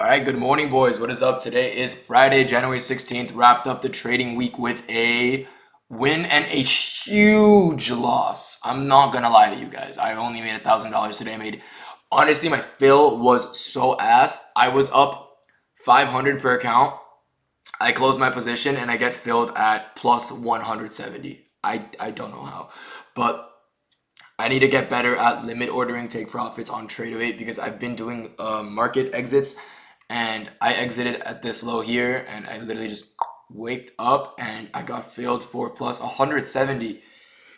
All right, good morning, boys. What is up? Today is Friday, January 16th. Wrapped up the trading week with a win and a huge loss. I'm not gonna lie to you guys. I only made $1,000 today. Honestly, my fill was so ass. I was up 500 per account. I close my position and I get filled at plus 170. I don't know how, but I need to get better at limit ordering take profits on Trade08 because I've been doing market exits and I exited at this low here and I literally just waked up and I got filled for plus 170. It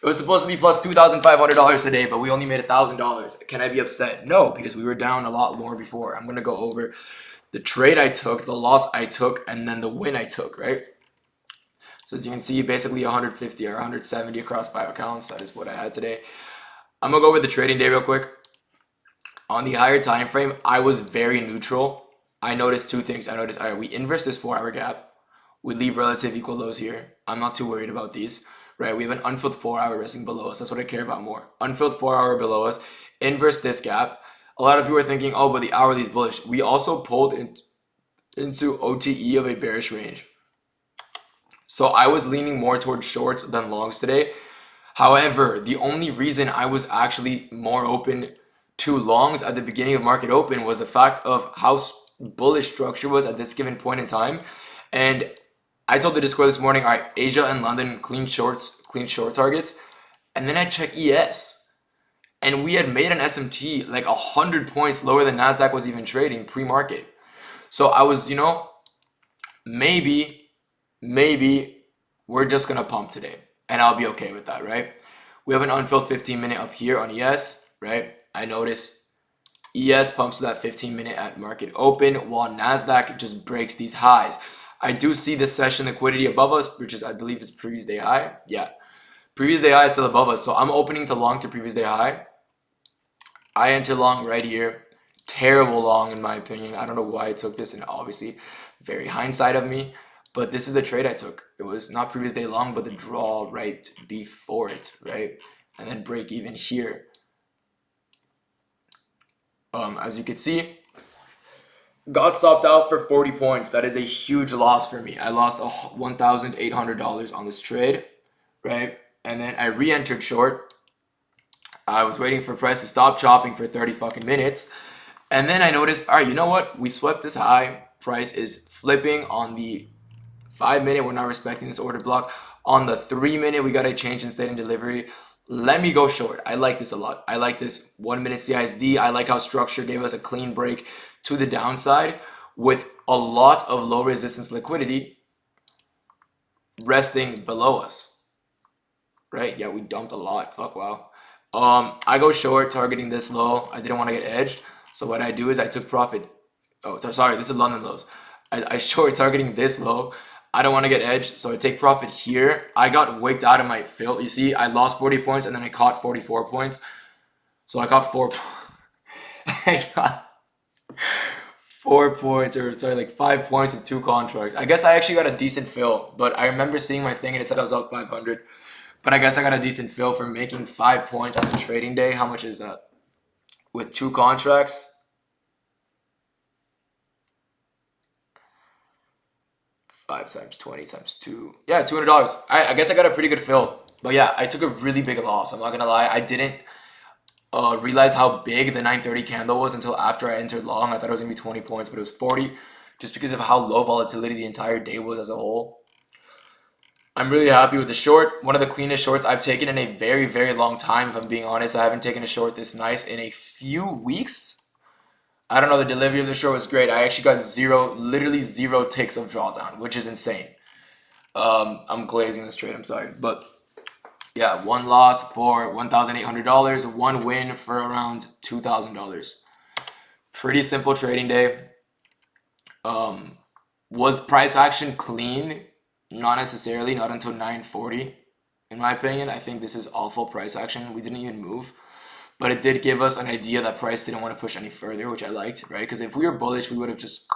was supposed to be plus $2,500 today, but we only made $1,000. Can I be upset? No, because we were down a lot more before. I'm going to go over the trade I took, the loss I took, and then the win I took, right? So as you can see, basically 150 or 170 across 5 accounts. That is what I had today. I'm gonna go over the trading day real quick. On the higher time frame, I was very neutral. I noticed two things. I noticed, all right, we inverse this 4-hour gap. We leave relative equal lows here. I'm not too worried about these, right? We have an unfilled 4-hour resting below us. That's what I care about more. Unfilled 4-hour below us. Inverse this gap. A lot of people are thinking, oh, but the hourly is bullish. We also pulled into OTE of a bearish range. So I was leaning more towards shorts than longs today. However, the only reason I was actually more open to longs at the beginning of market open was the fact of how bullish structure was at this given point in time. And I told the Discord this morning, all right, Asia and London clean short targets. And then I checked ES. And we had made an SMT like 100 points lower than Nasdaq was even trading pre-market. So I was, maybe we're just going to pump today. And I'll be okay with that, right? We have an unfilled 15-minute up here on ES, right? I notice ES pumps to that 15-minute at market open while NASDAQ just breaks these highs. I do see this session liquidity above us, which is, I believe, is previous day high. Yeah, previous day high is still above us. So I'm opening to long to previous day high. I enter long right here. Terrible long, in my opinion. I don't know why I took this, and obviously very hindsight of me. But this is the trade I took. It was not previous day long, but the draw right before it, right? And then break even here. As you can see, got stopped out for 40 points. That is a huge loss for me. I lost $1,800 on this trade, right? And then I re-entered short. I was waiting for price to stop chopping for 30 fucking minutes. And then I noticed, all right, you know what? We swept this high. Price is flipping on the 5-minute, we're not respecting this order block. On the 3-minute, we got a change in state and delivery. Let me go short. I like this a lot. I like this 1-minute CISD. I like how structure gave us a clean break to the downside with a lot of low resistance liquidity resting below us. Right? Yeah, we dumped a lot. Fuck, wow. I go short targeting this low. I didn't want to get edged. So what I do is I took profit. Oh, sorry, this is London lows. I short targeting this low. I don't want to get edged, so I take profit here. I got wigged out of my fill. You see, I lost 40 points and then I caught 44 points. So I got I got 4 points, or sorry, like 5 points in 2 contracts. I guess I actually got a decent fill, but I remember seeing my thing and it said I was up 500. But I guess I got a decent fill for making 5 points on the trading day. How much is that? With 2 contracts, 5 times 20 times 2. Yeah, $200. I guess I got a pretty good fill. But yeah, I took a really big loss. I'm not going to lie. I didn't realize how big the 930 candle was until after I entered long. I thought it was going to be 20 points, but it was 40 just because of how low volatility the entire day was as a whole. I'm really happy with the short. One of the cleanest shorts I've taken in a very, very long time, if I'm being honest. I haven't taken a short this nice in a few weeks. I don't know, the delivery of the short was great. I actually got literally zero ticks of drawdown, which is insane. I'm glazing this trade, I'm sorry. But yeah, 1 loss for $1,800, 1 win for around $2,000. Pretty simple trading day. Was price action clean? Not necessarily, not until 940. In my opinion, I think this is awful price action. We didn't even move. But it did give us an idea that price didn't want to push any further, which I liked, right? Because if we were bullish, we would have just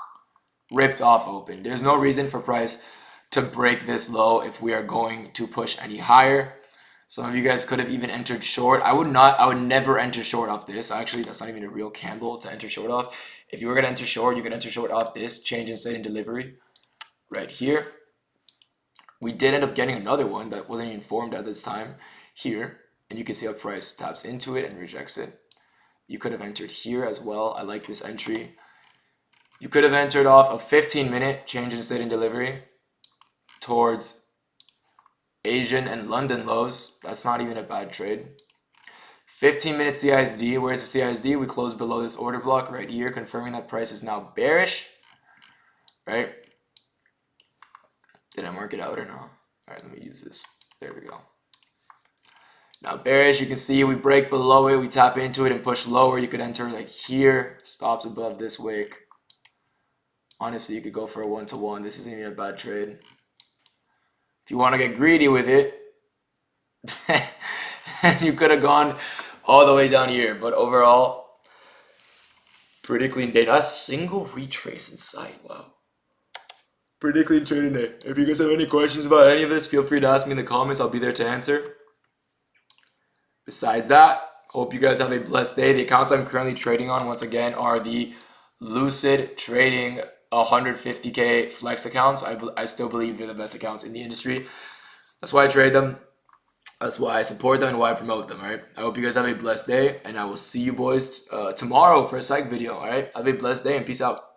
ripped off open. There's no reason for price to break this low if we are going to push any higher. Some of you guys could have even entered short. I would never enter short off this. Actually, that's not even a real candle to enter short off. If you were gonna enter short, you could enter short off this change in state and delivery right here. We did end up getting another one that wasn't even formed at this time here, and you can see how price taps into it and rejects it. You could have entered here as well. I like this entry. You could have entered off a 15-minute change in state and delivery towards Asian and London lows. That's not even a bad trade. 15-minute CISD. Where's the CISD? We closed below this order block right here, confirming that price is now bearish. Right? Did I mark it out or not? All right, let me use this. There we go. Now bearish, you can see we break below it, we tap into it and push lower. You could enter like here, stops above this wick. Honestly, you could go for a 1-to-1. This isn't even a bad trade. If you want to get greedy with it, you could have gone all the way down here. But overall, pretty clean day. Not a single retrace in sight. Wow. Pretty clean trading day. If you guys have any questions about any of this, feel free to ask me in the comments. I'll be there to answer. Besides that, hope you guys have a blessed day. The accounts I'm currently trading on, once again, are the Lucid Trading 150K flex accounts. I still believe they're the best accounts in the industry. That's why I trade them. That's why I support them and why I promote them, all right? I hope you guys have a blessed day, and I will see you boys tomorrow for a psych video, all right? Have a blessed day, and peace out.